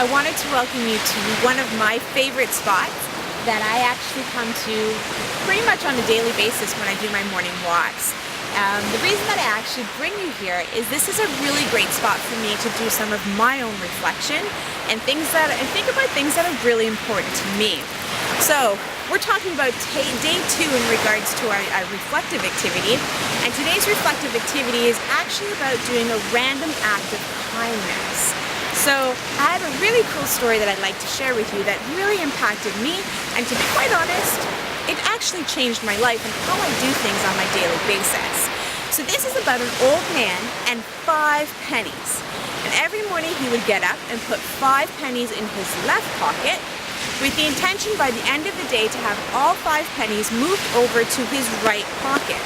I wanted to welcome you to one of my favorite spots that I actually come to pretty much on a daily basis when I do my morning walks. The reason that I actually bring you here is this is a really great spot for me to do some of my own reflection and think about things that are really important to me. So we're talking about day 2 in regards to our reflective activity, and today's reflective activity is actually about doing a random act of kindness. So I have a really cool story that I'd like to share with you that really impacted me, and to be quite honest, it actually changed my life and how I do things on my daily basis. So this is about an old man and 5 pennies. And every morning he would get up and put 5 pennies in his left pocket with the intention by the end of the day to have all 5 pennies moved over to his right pocket.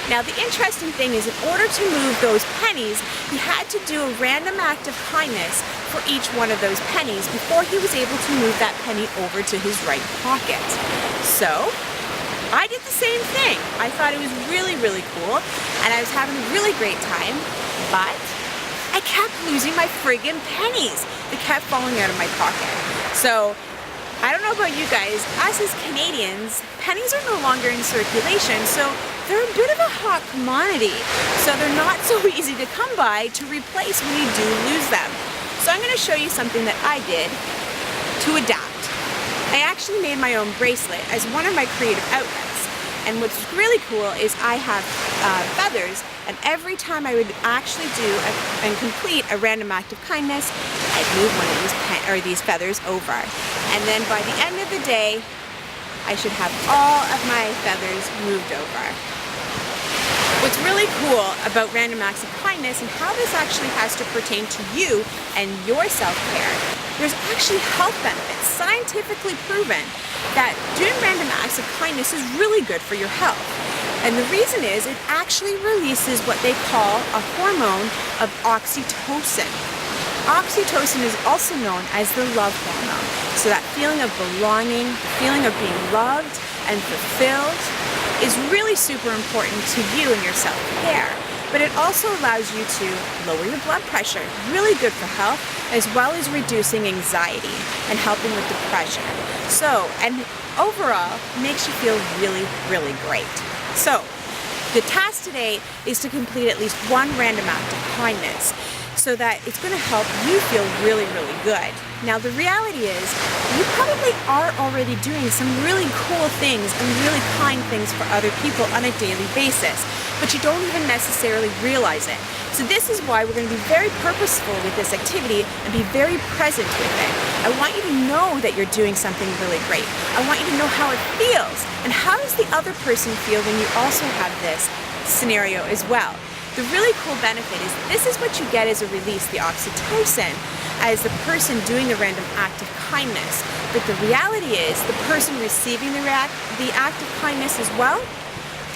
Now the interesting thing is, in order to move those pennies, he had to do a random act of kindness for each one of those pennies before he was able to move that penny over to his right pocket. So I did the same thing. I thought it was really, really cool, and I was having a really great time, but I kept losing my friggin' pennies. They kept falling out of my pocket. So I don't know about you guys, us as Canadians, pennies are no longer in circulation, so they're a bit of a hot commodity. So they're not so easy to come by to replace when you do lose them. So I'm going to show you something that I did to adapt. I actually made my own bracelet as one of my creative outlets. And what's really cool is I have feathers, and every time I would actually do and complete a random act of kindness, I'd move one of these feathers over. And then by the end of the day, I should have all of my feathers moved over. What's really cool about random acts of kindness and how this actually has to pertain to you and your self-care, there's actually health benefits, scientifically proven, that doing random acts of kindness is really good for your health. And the reason is it actually releases what they call a hormone of oxytocin. Oxytocin is also known as the love hormone. So that feeling of belonging, the feeling of being loved and fulfilled is really super important to you and your self-care. But it also allows you to lower your blood pressure, really good for health, as well as reducing anxiety and helping with depression. So, and overall, makes you feel really, really great. So, the task today is to complete at least one random act of kindness, so that it's going to help you feel really, really good. Now the reality is, you probably are already doing some really cool things and really kind things for other people on a daily basis, but you don't even necessarily realize it. So this is why we're going to be very purposeful with this activity and be very present with it. I want you to know that you're doing something really great. I want you to know how it feels, and how does the other person feel when you also have this scenario as well. The really cool benefit is this is what you get as a release, the oxytocin, as the person doing the random act of kindness. But the reality is the person receiving the act of kindness as well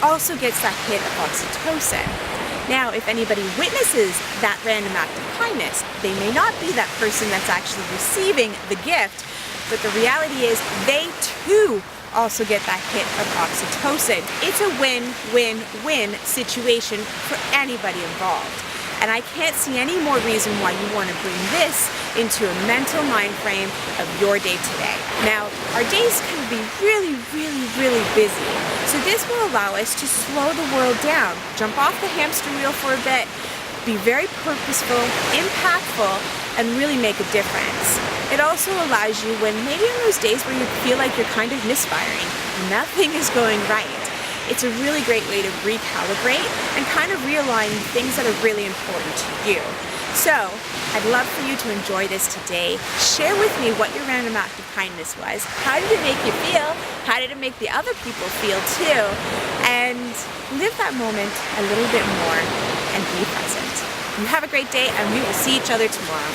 also gets that hit of oxytocin. Now, if anybody witnesses that random act of kindness, they may not be that person that's actually receiving the gift, but the reality is they too also get that hit of oxytocin. It's a win-win-win situation for anybody involved. And I can't see any more reason why you want to bring this into a mental mind frame of your day today. Now, our days can be really, really, really busy. So this will allow us to slow the world down, jump off the hamster wheel for a bit, be very purposeful, impactful, and really make a difference. It also allows you, when maybe on those days where you feel like you're kind of misfiring, nothing is going right, it's a really great way to recalibrate and kind of realign things that are really important to you. So, I'd love for you to enjoy this today. Share with me what your random act of kindness was. How did it make you feel? How did it make the other people feel too? And live that moment a little bit more and be present. You have a great day, and we will see each other tomorrow.